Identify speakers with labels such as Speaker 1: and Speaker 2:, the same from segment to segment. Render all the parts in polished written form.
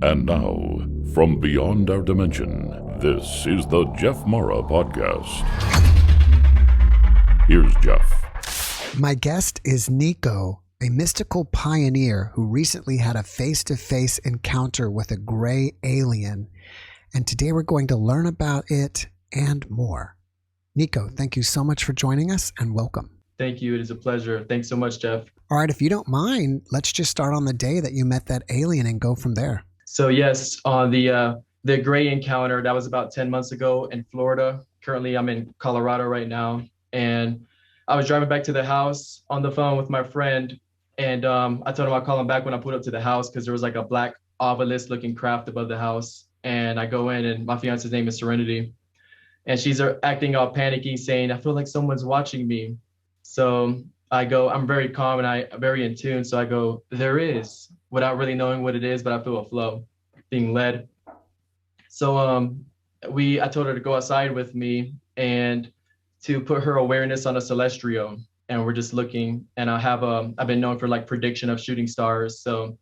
Speaker 1: And now, from beyond our dimension, this is the JeffMara podcast. Here's Jeff.
Speaker 2: My guest is Nico, a mystical pioneer who recently had a face-to-face encounter with a gray alien. And today we're going to learn about it and more. Nico, thank you so much for joining us and welcome.
Speaker 3: Thank you. It is a pleasure. Thanks so much, Jeff.
Speaker 2: All right, if you don't mind, let's just start on the day that you met that alien and go from there.
Speaker 3: So yes, on the gray encounter, that was about 10 months ago in Florida. Currently, I'm in Colorado right now. And I was driving back to the house on the phone with my friend. And I told him I'd call him back when I pulled up to the house because there was like a black obelisk looking craft above the house. And I go in and my fiance's name is Serenity. And she's acting all panicky, saying, I feel like someone's watching me. So I go, I'm very calm and I'm very in tune. So I go, there is, without really knowing what it is, but I feel a flow being led. So I told her to go outside with me and to put her awareness on a celestial. And we're just looking, and I've been known for like prediction of shooting stars. So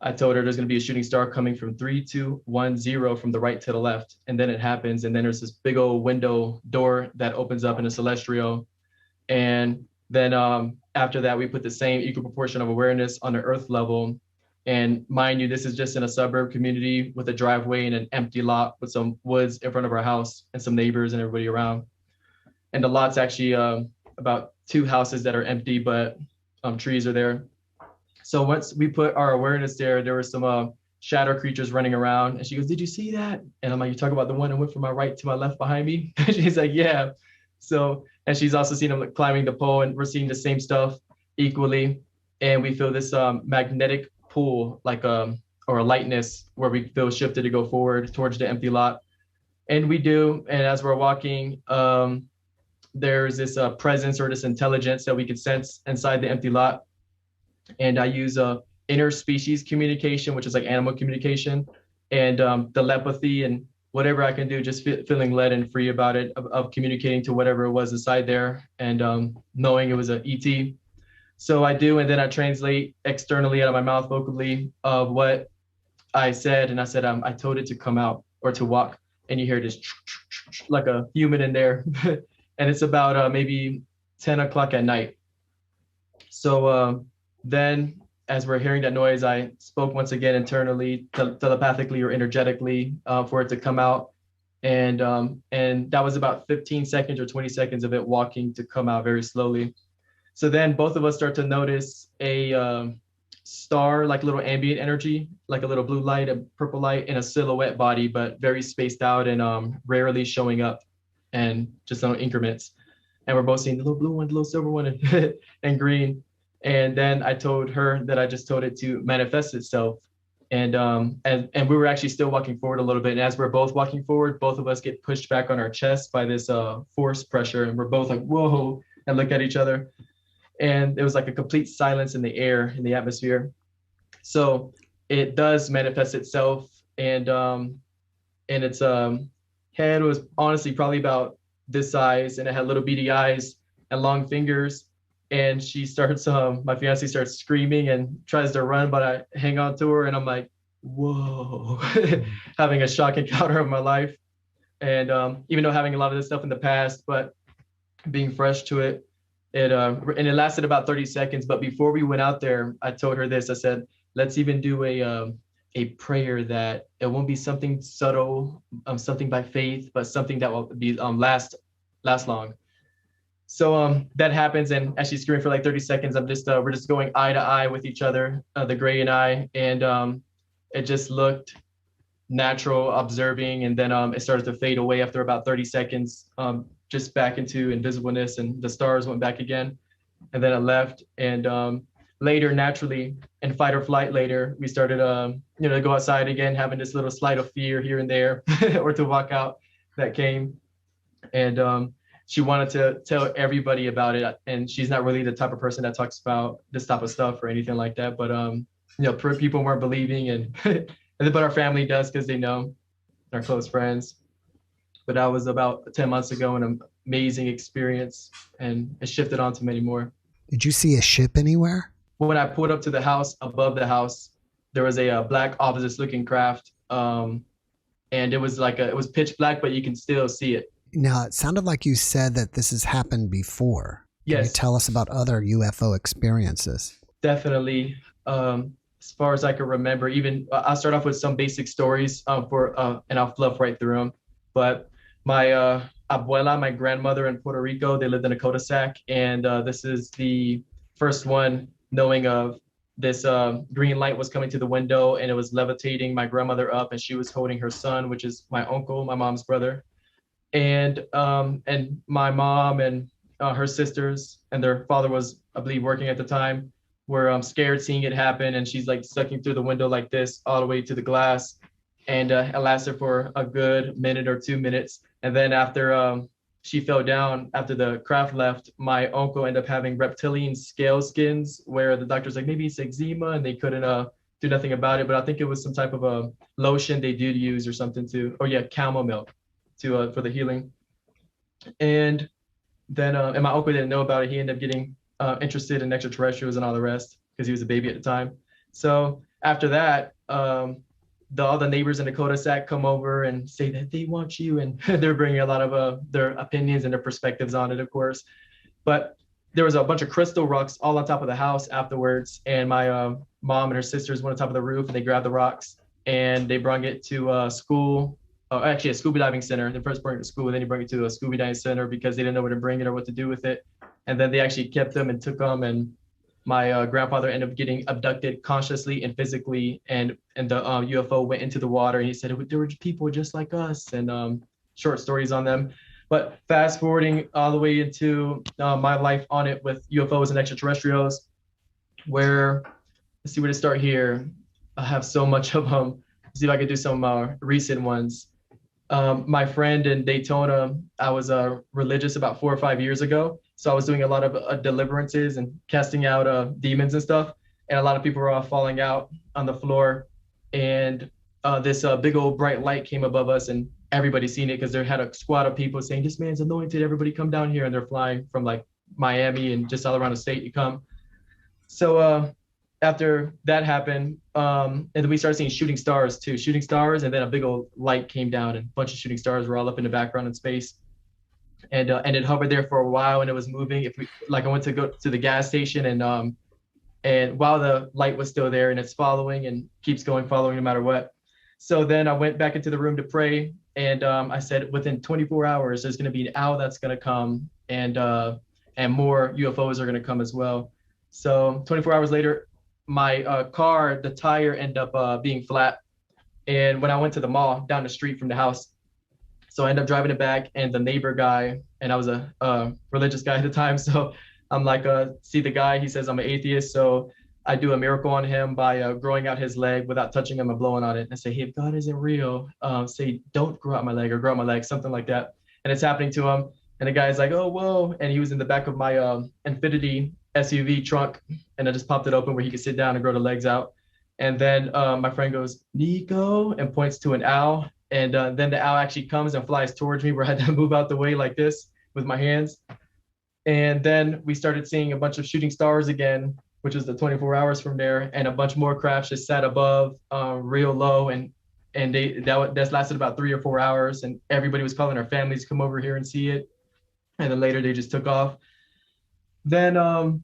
Speaker 3: I told her there's going to be a shooting star coming from 3, 2, 1, 0 from the right to the left. And then it happens. And then there's this big old window door that opens up in a celestial. And then after that, we put the same equal proportion of awareness on the earth level. And mind you, this is just in a suburb community with a driveway and an empty lot with some woods in front of our house and some neighbors and everybody around. And the lot's actually about 2 houses that are empty, but trees are there. So once we put our awareness there were some shadow creatures running around. And she goes, did you see that? And I'm like, you talk about the one that went from my right to my left behind me? She's like, yeah. So, and she's also seen them climbing the pole, and we're seeing the same stuff equally. And we feel this magnetic pull, like or a lightness where we feel shifted to go forward towards the empty lot. And we do. And as we're walking, there's this presence or this intelligence that we can sense inside the empty lot. And I use interspecies communication, which is like animal communication, and telepathy and whatever I can do, just feeling led and free about it, of communicating to whatever it was inside there, and knowing it was an ET. So I do, and then I translate externally out of my mouth vocally of what I said. And I said, I told it to come out or to walk. And you hear this like a human in there. And it's about maybe 10 o'clock at night. So then as we're hearing that noise, I spoke once again internally, telepathically or energetically, for it to come out. And that was about 15 seconds or 20 seconds of it walking to come out very slowly. So then both of us start to notice a star, like a little ambient energy, like a little blue light, a purple light in a silhouette body, but very spaced out and rarely showing up and just on increments. And we're both seeing the little blue one, the little silver one, and green. And then I told her that I just told it to manifest itself. And we were actually still walking forward a little bit. And as we're both walking forward, both of us get pushed back on our chest by this force pressure. And we're both like, whoa, and look at each other. And there was like a complete silence in the air, in the atmosphere. So it does manifest itself. And its head was honestly probably about this size. And it had little beady eyes and long fingers. And she starts, my fiance starts screaming and tries to run, but I hang on to her and I'm like, whoa, having a shock encounter of my life. And even though having a lot of this stuff in the past, but being fresh to it, and it lasted about 30 seconds. But before we went out there, I told her this. I said, let's even do a prayer that it won't be something subtle, something by faith, but something that will be last long. So that happens, and as she's screaming for like 30 seconds, we're just going eye to eye with each other, the gray and I, and it just looked natural, observing, and then it started to fade away after about 30 seconds, just back into invisibleness, and the stars went back again, and then it left. And later, naturally, in fight or flight later, we started to go outside again, having this little slight of fear here and there, or to walk out that came. And she wanted to tell everybody about it, and she's not really the type of person that talks about this type of stuff or anything like that. But people weren't believing, and but our family does because they know, our close friends. But that was about 10 months ago, an amazing experience, and it shifted on to many more.
Speaker 2: Did you see a ship anywhere?
Speaker 3: When I pulled up to the house, above the house, there was a black office looking craft. And it was it was pitch black, but you can still see it.
Speaker 2: Now, it sounded like you said that this has happened before. Can you
Speaker 3: Yes.
Speaker 2: tell us about other UFO experiences?
Speaker 3: Definitely. As far as I can remember, even I'll start off with some basic stories and I'll fluff right through them. But my abuela, my grandmother in Puerto Rico, they lived in a cul-de-sac, and this is the first one knowing of this green light was coming to the window, and it was levitating my grandmother up, and she was holding her son, which is my uncle, my mom's brother, and my mom and her sisters and their father was, I believe, working at the time, were scared seeing it happen, and she's like sucking through the window like this all the way to the glass, and it lasted for a good minute or 2 minutes, and then after she fell down, after the craft left, my uncle ended up having reptilian scale skins, where the doctor's like, maybe it's eczema, and they couldn't do nothing about it, but I think it was some type of a lotion they did use or something camel milk to for the healing. And then and my uncle didn't know about it. He ended up getting interested in extraterrestrials and all the rest because he was a baby at the time. So after that, all the neighbors in the cul-de-sac come over and say that they want you, and they're bringing a lot of their opinions and their perspectives on it, of course. But there was a bunch of crystal rocks all on top of the house afterwards, and my mom and her sisters went on top of the roof, and they grabbed the rocks and they brought it to school. Actually, a scuba diving center. They first brought it to school, and then he brought it to a scuba diving center because they didn't know where to bring it or what to do with it. And then they actually kept them and took them, and my grandfather ended up getting abducted consciously and physically, and the UFO went into the water, and he said there were people just like us, and short stories on them. But fast forwarding all the way into my life on it with UFOs and extraterrestrials, where, let's see where to start here. I have so much of them. See if I could do some recent ones. My friend in Daytona, I was religious about 4 or 5 years ago. So I was doing a lot of deliverances and casting out demons and stuff. And a lot of people were all falling out on the floor. And this big old bright light came above us, and everybody seen it because there had a squad of people saying, this man's anointed, everybody come down here. And they're flying from like Miami and just all around the state you come. So after that happened, and then we started seeing shooting stars too, and then a big old light came down, and a bunch of shooting stars were all up in the background in space. And it hovered there for a while, and it was moving. I went to go to the gas station, and while the light was still there, and it's following and keeps going, following no matter what. So then I went back into the room to pray, and I said, within 24 hours, there's going to be an owl that's going to come, and more UFOs are going to come as well. So 24 hours later, my car, the tire ended up being flat, and when I went to the mall down the street from the house, so I ended up driving it back, and the neighbor guy, and I was a religious guy at the time, so I'm like, see the guy, he says I'm an atheist, so I do a miracle on him by growing out his leg without touching him and blowing on it, and say, hey, if God isn't real, say, don't grow out my leg, or grow out my leg, something like that. And it's happening to him, and the guy's like, oh, whoa, and he was in the back of my Infinity SUV trunk, and I just popped it open where he could sit down and grow the legs out. And then my friend goes, Nico, and points to an owl. And then the owl actually comes and flies towards me, where I had to move out the way like this with my hands. And then we started seeing a bunch of shooting stars again, which was the 24 hours from there. And a bunch more crafts just sat above real low. And that's lasted about 3 or 4 hours. And everybody was calling our families to come over here and see it. And then later they just took off. Then, and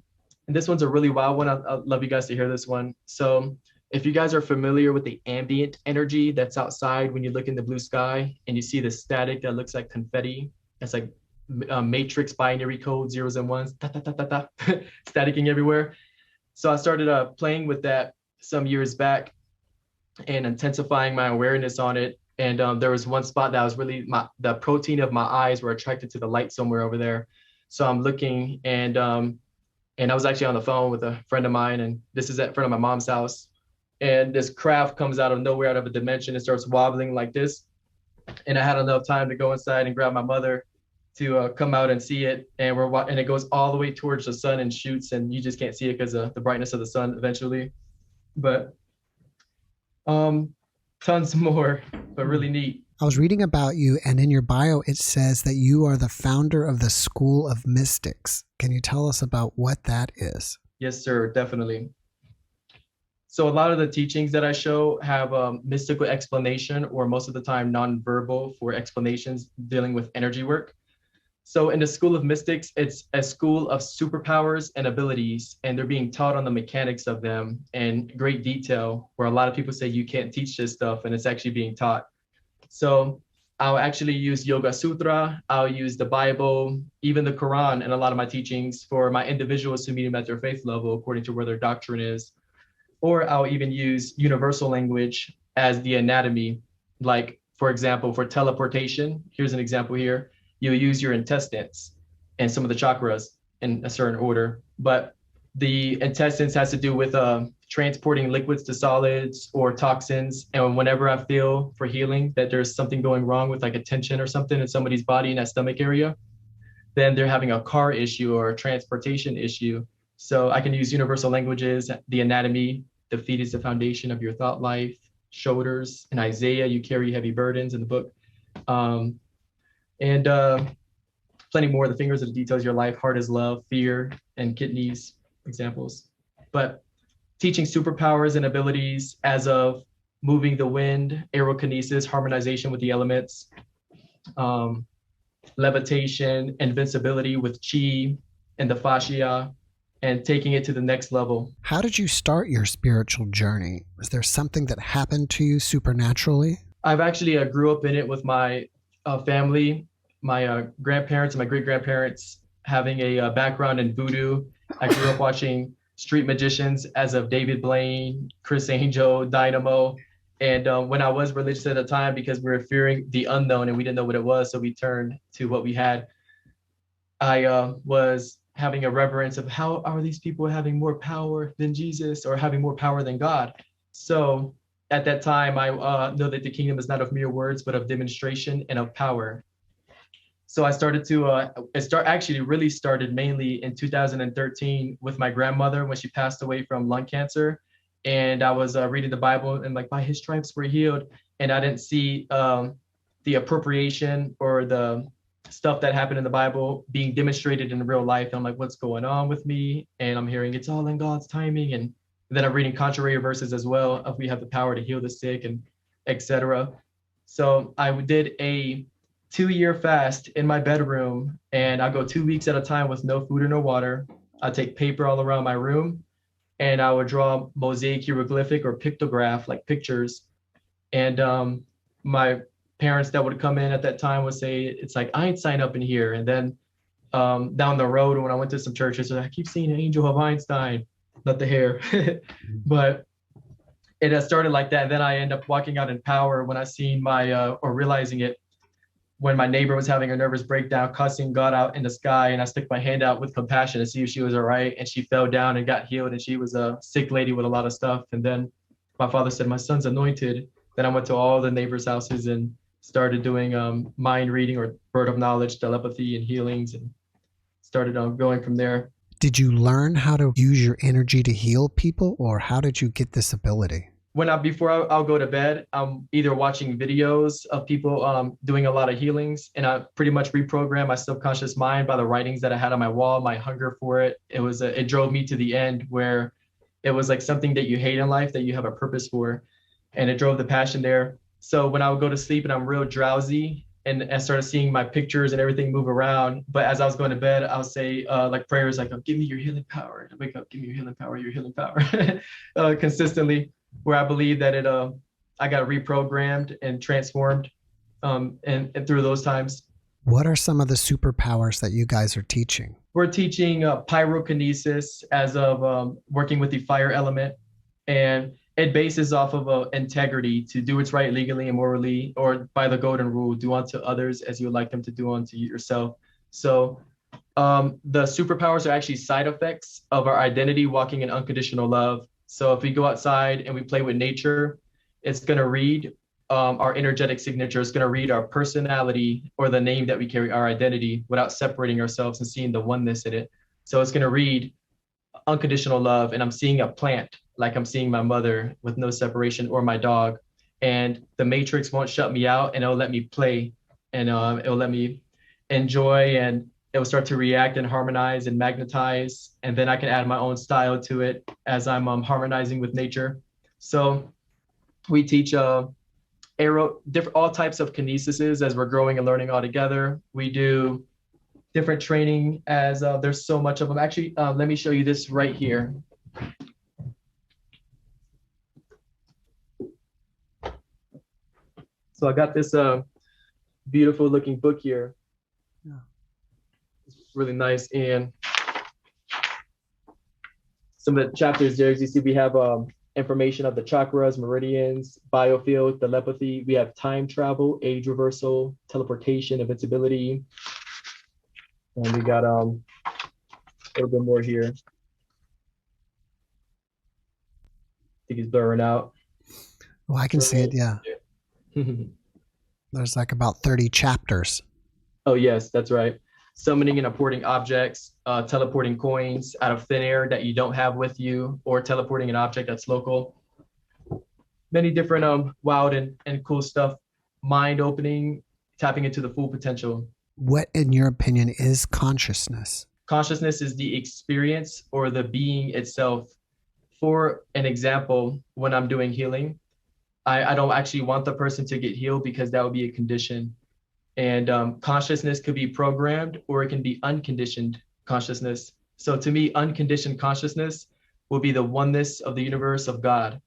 Speaker 3: this one's a really wild one. I'd love you guys to hear this one. So if you guys are familiar with the ambient energy that's outside when you look in the blue sky and you see the static that looks like confetti, it's like matrix binary code, zeros and ones, staticking everywhere. So I started playing with that some years back and intensifying my awareness on it. And there was one spot that was really, the protein of my eyes were attracted to the light somewhere over there. So I'm looking, and I was actually on the phone with a friend of mine, and this is at front of my mom's house. And this craft comes out of nowhere, out of a dimension, and starts wobbling like this. And I had enough time to go inside and grab my mother to come out and see it. And it goes all the way towards the sun and shoots, and you just can't see it because of the brightness of the sun eventually. But tons more, but really neat.
Speaker 2: I was reading about you, and in your bio, it says that you are the founder of the School of Mystics. Can you tell us about what that is?
Speaker 3: Yes, sir, definitely. So a lot of the teachings that I show have mystical explanation, or most of the time nonverbal for explanations dealing with energy work. So in the school of mystics, it's a school of superpowers and abilities, and they're being taught on the mechanics of them in great detail, where a lot of people say you can't teach this stuff, and it's actually being taught. So I'll actually use Yoga Sutra, I'll use the Bible, even the Quran in a lot of my teachings for my individuals to meet them at their faith level according to where their doctrine is. Or I'll even use universal language as the anatomy. Like, for example, for teleportation, here's an example here. You'll use your intestines and some of the chakras in a certain order. But the intestines has to do with transporting liquids to solids or toxins. And whenever I feel for healing that there's something going wrong with like a tension or something in somebody's body in that stomach area, then they're having a car issue or a transportation issue. So I can use universal languages, the anatomy. The feet is the foundation of your thought life. Shoulders. In Isaiah, you carry heavy burdens in the book. And plenty more. The fingers are the details of your life. Heart is love, fear, and kidneys, examples. But teaching superpowers and abilities as of moving the wind, aerokinesis, harmonization with the elements, levitation, invincibility with chi and the fascia, and taking it to the next level.
Speaker 2: How did you start your spiritual journey? Was there something that happened to you supernaturally?
Speaker 3: I've actually grew up in it with my family, my grandparents and my great-grandparents having a background in voodoo. I grew up watching street magicians as of David Blaine, Chris Angel, Dynamo. And when I was religious at the time, because we were fearing the unknown and we didn't know what it was, so we turned to what we had. I was having a reverence of how are these people having more power than Jesus or having more power than God. So at that time, I know that the kingdom is not of mere words, but of demonstration and of power. So I started to, really started mainly in 2013 with my grandmother when she passed away from lung cancer. And I was reading the Bible and like, by his stripes we're healed. And I didn't see the appropriation or the stuff that happened in the Bible being demonstrated in real life. And I'm like, what's going on with me? And I'm hearing it's all in God's timing. And then I'm reading contrary verses as well of we have the power to heal the sick and etc. So I did a 2-year fast in my bedroom, and I go 2 weeks at a time with no food or no water. I take paper all around my room, and I would draw mosaic hieroglyphic or pictograph, like pictures. And my parents that would come in at that time would say, it's like Einstein up in here. And then down the road, when I went to some churches, I keep seeing an angel of Einstein, not the hair. But it has started like that. And then I end up walking out in power when I seen or realizing it, when my neighbor was having a nervous breakdown, cussing God out in the sky. And I stuck my hand out with compassion to see if she was all right. And she fell down and got healed. And she was a sick lady with a lot of stuff. And then my father said, my son's anointed. Then I went to all the neighbors' houses and started doing mind reading or word of knowledge, telepathy and healings, and started going from there.
Speaker 2: Did you learn how to use your energy to heal people, or how did you get this ability?
Speaker 3: Before I'll go to bed, I'm either watching videos of people doing a lot of healings, and I pretty much reprogram my subconscious mind by the writings that I had on my wall, my hunger for it. It drove me to the end where it was like something that you hate in life that you have a purpose for, and it drove the passion there. So when I would go to sleep and I'm real drowsy and I started seeing my pictures and everything move around, but as I was going to bed, I'll say like prayers like, oh, give me your healing power. And I wake up, give me your healing power, consistently, where I believe that I got reprogrammed and transformed and through those times.
Speaker 2: What are some of the superpowers that you guys are teaching?
Speaker 3: We're teaching pyrokinesis as of working with the fire element, and it bases off of integrity to do what's right legally and morally, or by the golden rule, do unto others as you would like them to do unto yourself. So the superpowers are actually side effects of our identity walking in unconditional love. So if we go outside and we play with nature, it's going to read our energetic signature. It's going to read our personality or the name that we carry, our identity, without separating ourselves and seeing the oneness in it. So it's going to read unconditional love, and I'm seeing a plant, like I'm seeing my mother with no separation, or my dog, and the matrix won't shut me out, and it'll let me play, and it'll let me enjoy, and it will start to react and harmonize and magnetize. And then I can add my own style to it as I'm harmonizing with nature. So we teach all types of kinesises as we're growing and learning all together. We do different training as there's so much of them. Actually, let me show you this right here. So I got this beautiful looking book here. Yeah. It's really nice. And some of the chapters there, as you see, we have information of the chakras, meridians, biofield, telepathy. We have time travel, age reversal, teleportation, invincibility. And we got a little bit more here. I think it's blurring out.
Speaker 2: Well, I can see it, yeah. There's like about 30 chapters.
Speaker 3: Oh, yes, that's right. Summoning and importing objects, teleporting coins out of thin air that you don't have with you, or teleporting an object that's local. Many different wild and cool stuff. Mind opening, tapping into the full potential.
Speaker 2: What, in your opinion, is consciousness?
Speaker 3: Consciousness is the experience or the being itself. For an example, when I'm doing healing, I don't actually want the person to get healed because that would be a condition. And consciousness could be programmed or it can be unconditioned consciousness. So to me, unconditioned consciousness will be the oneness of the universe of God.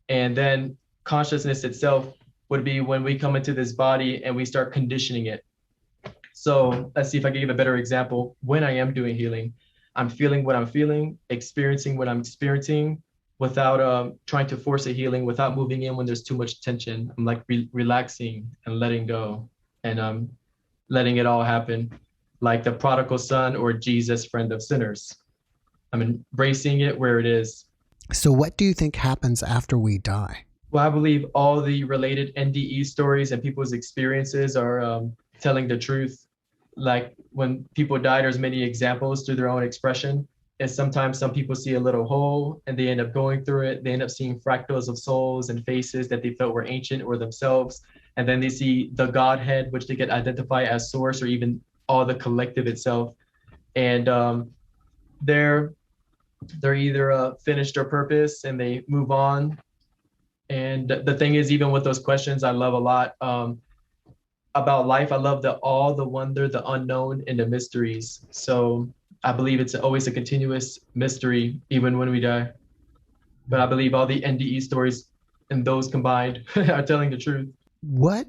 Speaker 3: And then consciousness itself would be when we come into this body and we start conditioning it. So let's see if I can give a better example. When I am doing healing, I'm feeling what I'm feeling, experiencing what I'm experiencing, without trying to force a healing, without moving in when there's too much tension. I'm like relaxing and letting go, and letting it all happen, like the prodigal son or Jesus, friend of sinners. I'm embracing it where it is.
Speaker 2: So what do you think happens after we die?
Speaker 3: Well, I believe all the related NDE stories and people's experiences are telling the truth. Like when people die, there's many examples through their own expression. And sometimes some people see a little hole and they end up going through it. They end up seeing fractals of souls and faces that they felt were ancient or themselves. And then they see the Godhead, which they could identify as source or even all the collective itself. And they're either finished their purpose and they move on. And the thing is, even with those questions, I love a lot about life. I love all the wonder, the unknown, and the mysteries. So I believe it's always a continuous mystery, even when we die. But I believe all the NDE stories and those combined are telling the truth.
Speaker 2: What,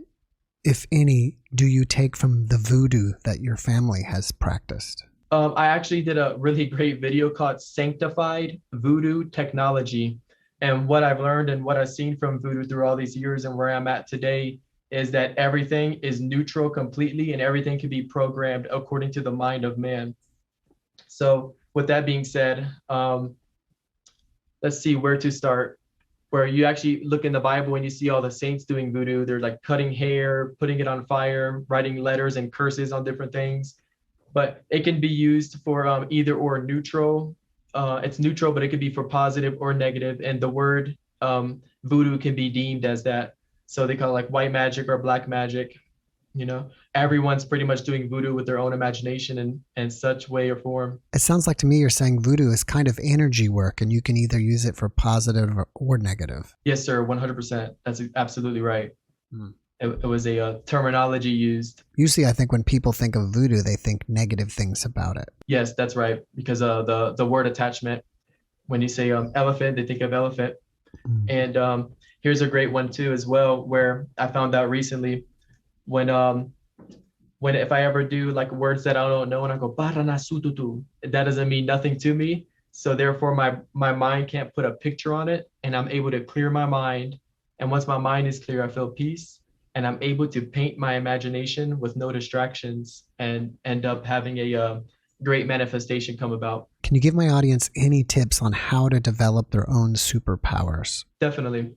Speaker 2: if any, do you take from the voodoo that your family has practiced?
Speaker 3: I actually did a really great video called Sanctified Voodoo Technology. And what I've learned and what I've seen from voodoo through all these years and where I'm at today is that everything is neutral completely and everything can be programmed according to the mind of man. So with that being said, let's see where to start. Where you actually look in the Bible and you see all the saints doing voodoo. They're like cutting hair, putting it on fire, writing letters and curses on different things. But it can be used for either or neutral. It's neutral, but it could be for positive or negative. And the word voodoo can be deemed as that. So they call it like white magic or black magic. You know, everyone's pretty much doing voodoo with their own imagination and such way or form. It
Speaker 2: sounds like to me you're saying voodoo is kind of energy work and you can either use it for positive or negative.
Speaker 3: Yes, sir. 100%. That's absolutely right. It was a terminology used.
Speaker 2: Usually I think when people think of voodoo, they think negative things about it.
Speaker 3: Yes, that's right. Because the word attachment, when you say elephant, they think of elephant. And here's a great one too as well, where I found out recently, when if I ever do like words that I don't know and I go Baranasututu, that doesn't mean nothing to me. So therefore my mind can't put a picture on it, and I'm able to clear my mind. And once my mind is clear, I feel peace, and I'm able to paint my imagination with no distractions and end up having a great manifestation come about.
Speaker 2: Can you give my audience any tips on how to develop their own superpowers?
Speaker 3: Definitely.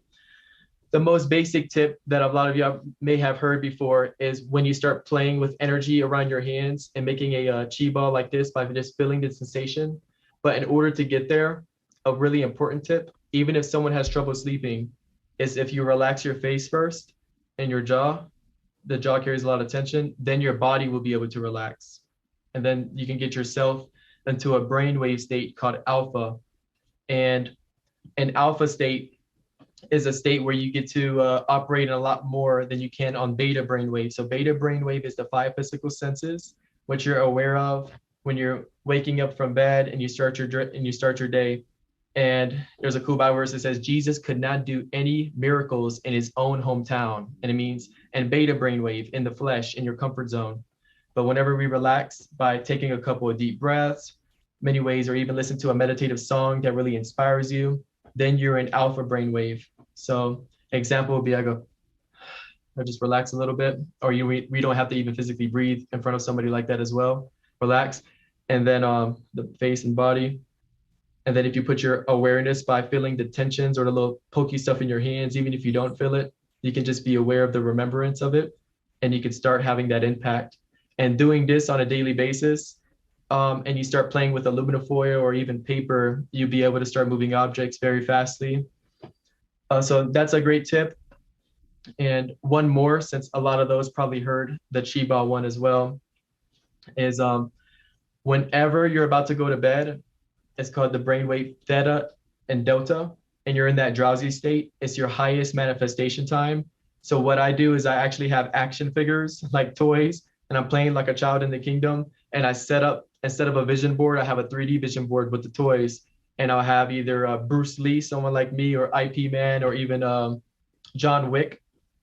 Speaker 3: The most basic tip that a lot of you may have heard before is when you start playing with energy around your hands and making a chi ball like this by just feeling the sensation. But in order to get there, a really important tip, even if someone has trouble sleeping, is if you relax your face first and your jaw, the jaw carries a lot of tension, then your body will be able to relax. and then you can get yourself into a brainwave state called alpha. And an alpha state is a state where you get to operate a lot more than you can on beta brainwave. So beta brainwave is the 5 physical senses, which you're aware of when you're waking up from bed and you start your day. And there's a cool Bible verse that says Jesus could not do any miracles in his own hometown. And it means in beta brainwave, in the flesh, in your comfort zone. But whenever we relax by taking a couple of deep breaths, many ways, or even listen to a meditative song that really inspires you, then you're in alpha brainwave. So example would be I just relax a little bit, or we don't have to even physically breathe in front of somebody like that as well. Relax. And then the face and body. And then if you put your awareness by feeling the tensions or the little pokey stuff in your hands, even if you don't feel it, you can just be aware of the remembrance of it, and you can start having that impact. And doing this on a daily basis, and you start playing with aluminum foil or even paper, you'll be able to start moving objects very fastly. So that's a great tip. And one more, since a lot of those probably heard the Shiba one as well, is whenever you're about to go to bed, it's called the brainwave theta and delta, and you're in that drowsy state. It's your highest manifestation time. So what I do is I actually have action figures, like toys, and I'm playing like a child in the kingdom. And I set up, instead of a vision board, I have a 3D vision board with the toys. And I'll have either Bruce Lee, someone like me, or IP Man, or even John Wick.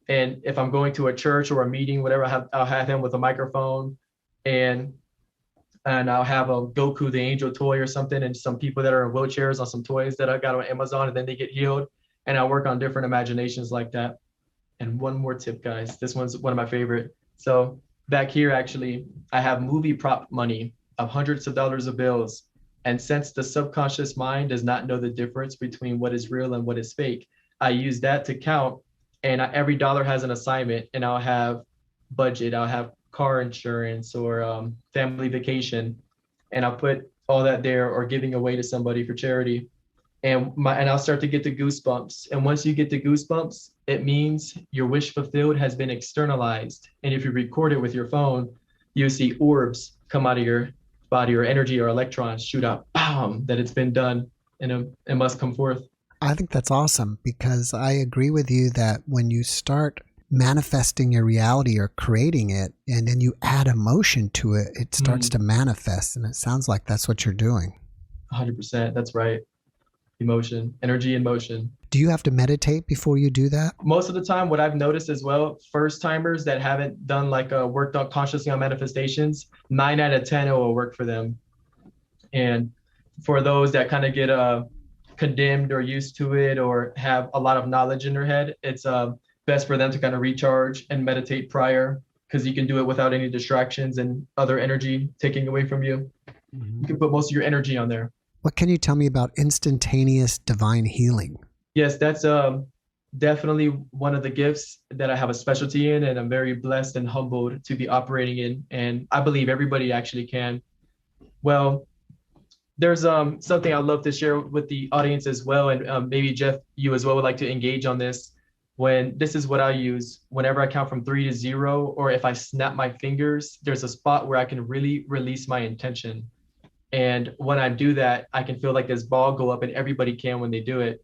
Speaker 3: And if I'm going to a church or a meeting, whatever, I'll have him with a microphone, and I'll have a Goku the Angel toy or something, and some people that are in wheelchairs on some toys that I got on Amazon, and then they get healed. And I work on different imaginations like that. And one more tip, guys. This one's one of my favorite. So back here, actually, I have movie prop money of hundreds of dollars of bills. And since the subconscious mind does not know the difference between what is real and what is fake, I use that to count. And every dollar has an assignment, and I'll have budget, I'll have car insurance or family vacation, and I'll put all that there, or giving away to somebody for charity. And I'll start to get the goosebumps. And once you get the goosebumps, it means your wish fulfilled has been externalized. And if you record it with your phone, you see orbs come out of your body, or energy or electrons shoot out, bam, that it's been done, and it must come forth.
Speaker 2: I think that's awesome, because I agree with you that when you start manifesting your reality or creating it, and then you add emotion to it, it starts to manifest. And it sounds like that's what you're doing.
Speaker 3: 100%. That's right. Emotion, energy and motion.
Speaker 2: Do you have to meditate before you do that?
Speaker 3: Most of the time, what I've noticed as well, first timers that haven't done worked on consciously on manifestations, 9 out of 10 it will work for them. And for those that kind of get condemned or used to it, or have a lot of knowledge in their head, it's best for them to kind of recharge and meditate prior, because you can do it without any distractions and other energy taking away from you. You can put most of your energy on there.
Speaker 2: What can you tell me about instantaneous divine healing?
Speaker 3: Yes, that's definitely one of the gifts that I have a specialty in, and I'm very blessed and humbled to be operating in. And I believe everybody actually can. Well, there's something I'd love to share with the audience as well, and maybe Jeff, you as well would like to engage on this. When this is what I use whenever I count from 3 to 0, or if I snap my fingers, there's a spot where I can really release my intention. And when I do that, I can feel like this ball go up, and everybody can when they do it.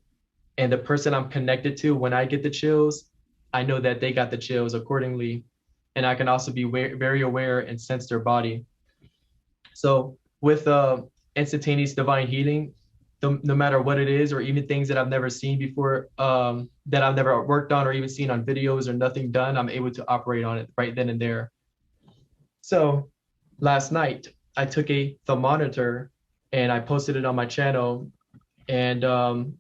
Speaker 3: And the person I'm connected to, when I get the chills, I know that they got the chills accordingly. And I can also be very aware and sense their body. So with instantaneous divine healing, no matter what it is, or even things that I've never seen before, that I've never worked on or even seen on videos or nothing done, I'm able to operate on it right then and there. So last night, I took a thermometer and I posted it on my channel, and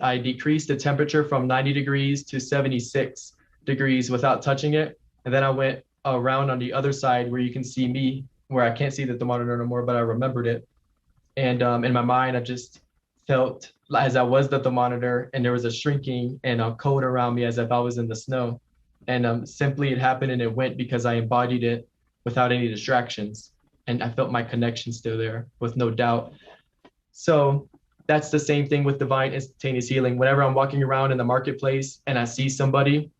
Speaker 3: I decreased the temperature from 90 degrees to 76 degrees without touching it. And then I went around on the other side where you can see me, where I can't see the thermometer no more, but I remembered it. And in my mind, I just felt as I was the thermometer, and there was a shrinking and a cold around me as if I was in the snow. And simply it happened, and it went because I embodied it without any distractions. And I felt my connection still there with no doubt. So that's the same thing with divine instantaneous healing. Whenever I'm walking around in the marketplace and I see somebody,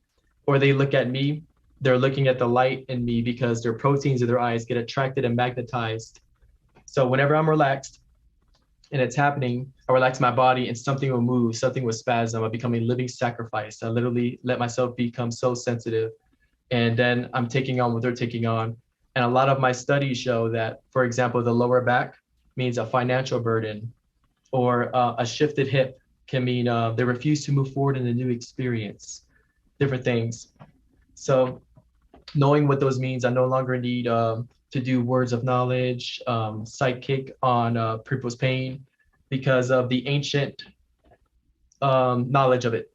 Speaker 3: or they look at me, they're looking at the light in me, because their proteins of their eyes get attracted and magnetized So whenever I'm relaxed and it's happening, I relax my body and something will move, something will spasm. I become a living sacrifice. I literally let myself become so sensitive. And then I'm taking on what they're taking on. And a lot of my studies show that, for example, the lower back means a financial burden, or a shifted hip can mean they refuse to move forward in a new experience, different things. So knowing what those means, I no longer need to do words of knowledge, psychic on people's pain, because of the ancient knowledge of it.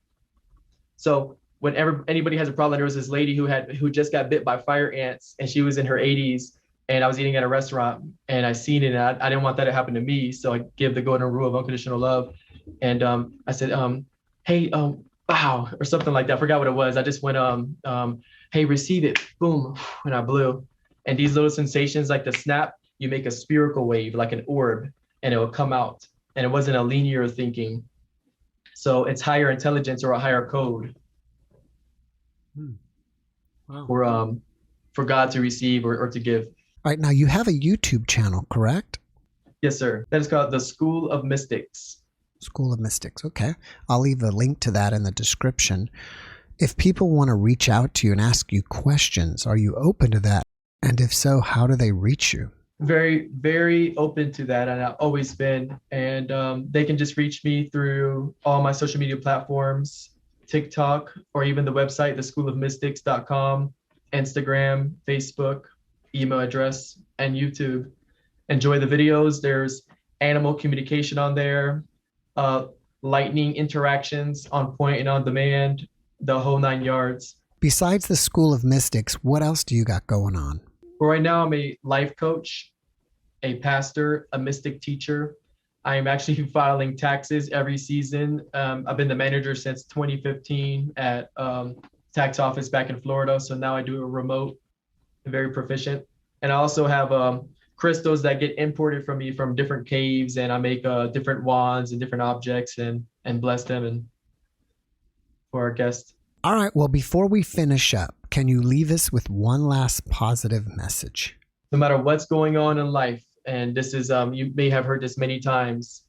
Speaker 3: So whenever anybody has a problem, there was this lady who just got bit by fire ants, and she was in her 80s, and I was eating at a restaurant, and I seen it, and I didn't want that to happen to me. So I give the golden rule of unconditional love, and I said, hey, wow, or something like that. I forgot what it was. I just went, hey, receive it, boom, and I blew. And these little sensations, like the snap, you make a spherical wave, like an orb, and it will come out. And it wasn't a linear thinking. So it's higher intelligence or a higher code. Wow. For God to receive or to give.
Speaker 2: All right, now you have a YouTube channel, correct?
Speaker 3: Yes, sir. That is called the School of Mystics.
Speaker 2: School of Mystics. Okay. I'll leave a link to that in the description. If people want to reach out to you and ask you questions, are you open to that? And if so, how do they reach you?
Speaker 3: Very, very open to that. And I've always been. And they can just reach me through all my social media platforms, TikTok, or even the website, theschoolofmystics.com, Instagram, Facebook, email address, and YouTube. Enjoy the videos. There's animal communication on there, lightning interactions on point and on demand, the whole 9 yards.
Speaker 2: Besides the School of Mystics, what else do you got going on?
Speaker 3: Well, right now I'm a life coach, a pastor, a mystic teacher. I am actually filing taxes every season. I've been the manager since 2015 at tax office back in Florida. So now I do it remote, very proficient. And I also have crystals that get imported from me from different caves, and I make different wands and different objects and bless them and for our guests.
Speaker 2: All right. Well, before we finish up, can you leave us with one last positive message?
Speaker 3: No matter what's going on in life, and this is, you may have heard this many times,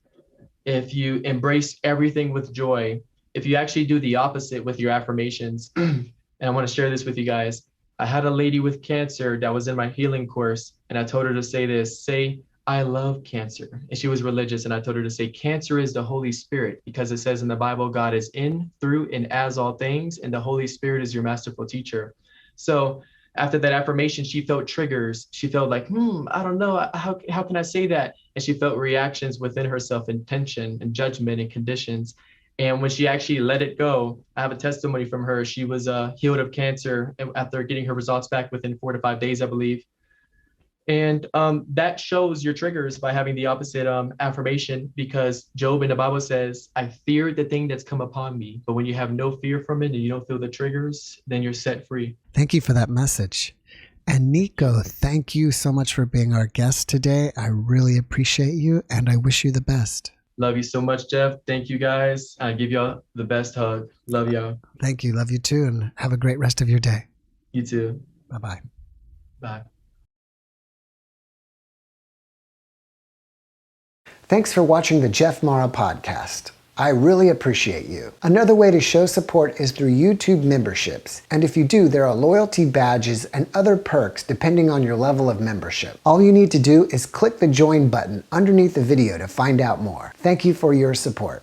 Speaker 3: if you embrace everything with joy, if you actually do the opposite with your affirmations, and I want to share this with you guys. I had a lady with cancer that was in my healing course, and I told her to say this, say, I love cancer. And she was religious, and I told her to say, cancer is the Holy Spirit, because it says in the Bible, God is in, through, and as all things, and the Holy Spirit is your masterful teacher. So after that affirmation, she felt triggers. She felt like, I don't know, how can I say that? And she felt reactions within herself, intention and judgment and conditions. And when she actually let it go, I have a testimony from her. She was healed of cancer after getting her results back within 4 to 5 days, I believe. And that shows your triggers by having the opposite affirmation, because Job in the Bible says, I feared the thing that's come upon me. But when you have no fear from it and you don't feel the triggers, then you're set free.
Speaker 2: Thank you for that message. And Nico, thank you so much for being our guest today. I really appreciate you, and I wish you the best.
Speaker 3: Love you so much, Jeff. Thank you, guys. I give y'all the best hug. Love y'all.
Speaker 2: Thank you. Love you too. And have a great rest of your day.
Speaker 3: You too.
Speaker 2: Bye-bye.
Speaker 3: Bye.
Speaker 2: Thanks for watching the JeffMara podcast. I really appreciate you. Another way to show support is through YouTube memberships. And if you do, there are loyalty badges and other perks depending on your level of membership. All you need to do is click the join button underneath the video to find out more. Thank you for your support.